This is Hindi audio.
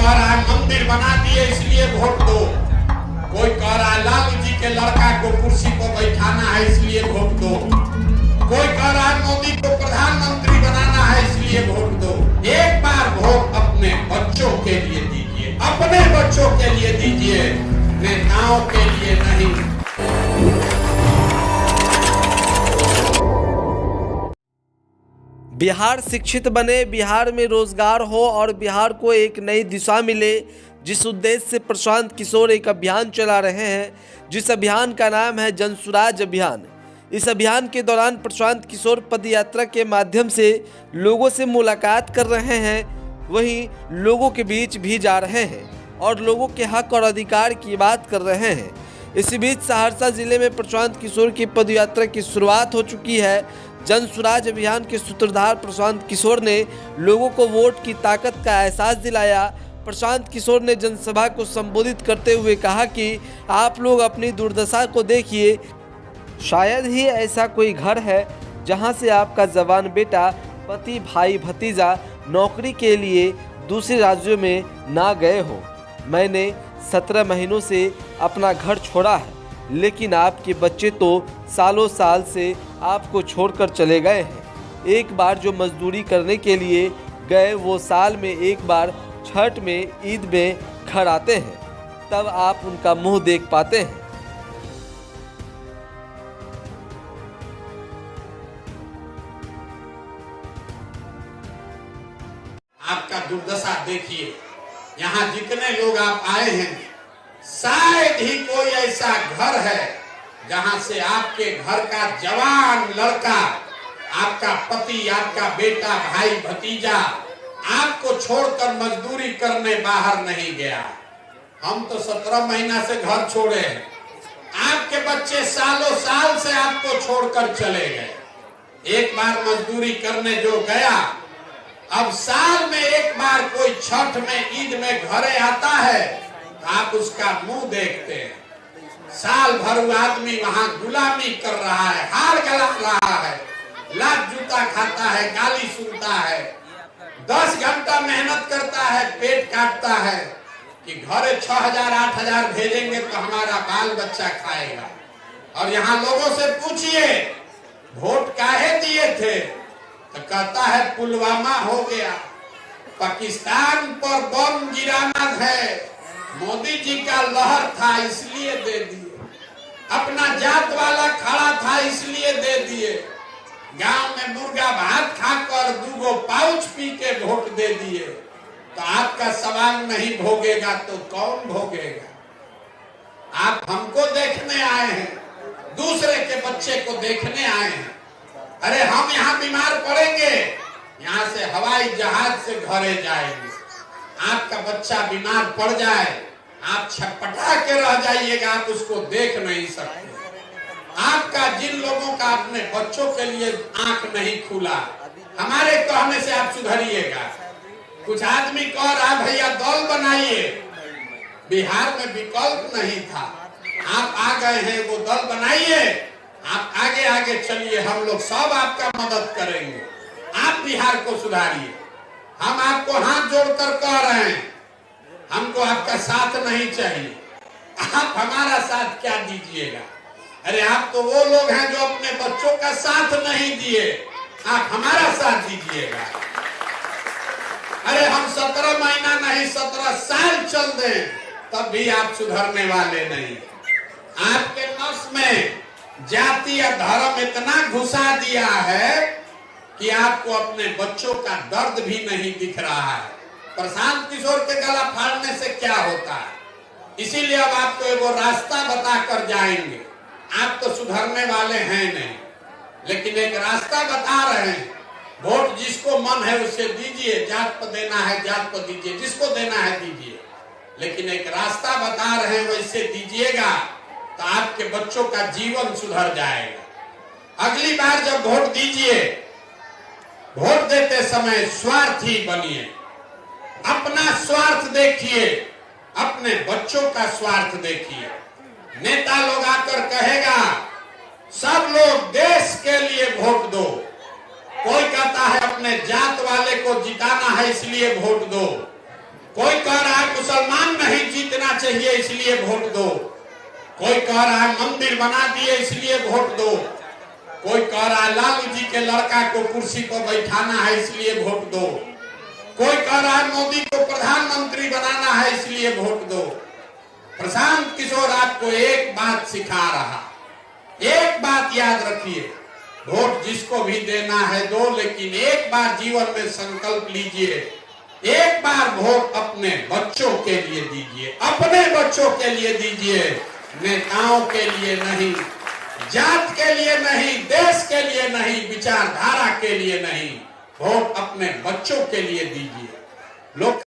कह रहा है मंदिर बना दिए इसलिए वोट दो, कोई कह रहा है लालू जी के लड़का को कुर्सी पर बैठाना है इसलिए वोट दो, कोई कह रहा है मोदी को प्रधानमंत्री बनाना है इसलिए वोट दो। एक बार वोट अपने बच्चों के लिए दीजिए, अपने बच्चों के लिए दीजिए, नेताओं के लिए नहीं। बिहार शिक्षित बने, बिहार में रोजगार हो और बिहार को एक नई दिशा मिले, जिस उद्देश्य से प्रशांत किशोर एक अभियान चला रहे हैं, जिस अभियान का नाम है जनसुराज अभियान। इस अभियान के दौरान प्रशांत किशोर पदयात्रा के माध्यम से लोगों से मुलाकात कर रहे हैं, वहीं लोगों के बीच भी जा रहे हैं और लोगों के हक और अधिकार की बात कर रहे हैं। इसी बीच सहरसा जिले में प्रशांत किशोर की पदयात्रा की शुरुआत हो चुकी है। जनसुराज अभियान के सूत्रधार प्रशांत किशोर ने लोगों को वोट की ताकत का एहसास दिलाया। प्रशांत किशोर ने जनसभा को संबोधित करते हुए कहा कि आप लोग अपनी दुर्दशा को देखिए, शायद ही ऐसा कोई घर है जहां से आपका जवान बेटा, पति, भाई, भतीजा नौकरी के लिए दूसरे राज्यों में ना गए हो। मैंने 17 महीनों से अपना घर छोड़ा है, लेकिन आपके बच्चे तो सालों साल से आपको छोड़कर चले गए हैं। एक बार जो मजदूरी करने के लिए गए वो साल में एक बार छठ में, ईद में घर आते हैं, तब आप उनका मुंह देख पाते हैं। आपका दुर्दशा देखिए, यहाँ जितने लोग आप आए हैं, शायद ही कोई ऐसा घर है जहां से आपके घर का जवान लड़का, आपका पति, आपका बेटा, भाई, भतीजा आपको छोड़कर मजदूरी करने बाहर नहीं गया। हम तो 17 महीना से घर छोड़े हैं, आपके बच्चे सालों साल से आपको छोड़कर चले गए। एक बार मजदूरी करने जो गया, अब साल में एक बार कोई छठ में, ईद में घरे आता है, आप उसका मुंह देखते हैं। साल भर आदमी वहां गुलामी कर रहा है, हार गला रहा है, लात जूता खाता है, गाली सुनता है, 10 घंटा मेहनत करता है, पेट काटता है कि घरे 6,000 8,000 भेजेंगे तो हमारा बाल बच्चा खाएगा। और यहाँ लोगों से पूछिए वोट काहे दिए थे, तो कहता है पुलवामा हो गया, पाकिस्तान पर बम गिराना है, मोदी जी का लहर था इसलिए दे दिए, अपना जात वाला खड़ा था इसलिए दे दिए, गांव में मुर्गा भात खाकर 2 पाउच पी के वोट दे दिए। तो आपका सवाल नहीं भोगेगा तो कौन भोगेगा? आप हमको देखने आए हैं, दूसरे के बच्चे को देखने आए हैं। अरे हम यहाँ बीमार पड़ेंगे, यहाँ से हवाई जहाज से घरे जाएंगे, आपका बच्चा बीमार पड़ जाए, आप छटपटा के रह जाइएगा, आप उसको देख नहीं सकते। आपका जिन लोगों का अपने बच्चों के लिए आंख नहीं खुला, हमारे कहने से आप सुधरिएगा। कुछ आदमी कह रहा भैया दल बनाइए, बिहार में विकल्प नहीं था, आप आ गए हैं, वो दल बनाइए, आप आगे आगे चलिए, हम लोग सब आपका मदद करेंगे, आप बिहार को सुधारिए। हम आपको हाथ जोड़कर कह रहे हैं, हमको आपका साथ नहीं चाहिए, आप हमारा साथ क्या दीजिएगा? अरे आप तो वो लोग हैं जो अपने बच्चों का साथ नहीं दिए, आप हमारा साथ दीजिएगा। अरे हम 17 महीना नहीं 17 साल चल दें तब भी आप सुधरने वाले नहीं। आपके नस में जाति या धर्म इतना घुसा दिया है कि आपको अपने बच्चों का दर्द भी नहीं दिख रहा है। प्रशांत किशोर के गला फाड़ने से क्या होता है? इसीलिए अब आपको वो रास्ता बता कर जाएंगे। आप तो सुधरने वाले हैं नहीं, लेकिन एक रास्ता बता रहे हैं। वोट जिसको मन है उसे दीजिए, जात पर देना है जात पर दीजिए, जिसको देना है दीजिए, लेकिन एक रास्ता बता रहे हैं वैसे दीजिएगा तो आपके बच्चों का जीवन सुधर जाएगा। अगली बार जब वोट दीजिए, वोट देते समय स्वार्थी बनिए, अपना स्वार्थ देखिए, अपने बच्चों का स्वार्थ देखिए। नेता लोग आकर कहेगा सब लोग देश के लिए वोट दो, कोई कहता है अपने जात वाले को जिताना है इसलिए वोट दो, कोई कह रहा है मुसलमान नहीं जीतना चाहिए इसलिए वोट दो, कोई कह रहा है मंदिर बना दिए इसलिए वोट दो, कोई कह रहा है लालू जी के लड़का को कुर्सी पर बैठाना है इसलिए वोट दो, कोई कह रहा है मोदी को प्रधानमंत्री बनाना है इसलिए वोट दो। प्रशांत किशोर आपको एक बात सिखा रहा, एक बात याद रखिए, वोट जिसको भी देना है दो, लेकिन एक बार जीवन में संकल्प लीजिए, एक बार वोट अपने बच्चों के लिए दीजिए, अपने बच्चों के लिए दीजिए, नेताओं के लिए नहीं, जात के लिए नहीं, देश के लिए नहीं, विचारधारा के लिए नहीं, वोट अपने बच्चों के लिए दीजिए। लोग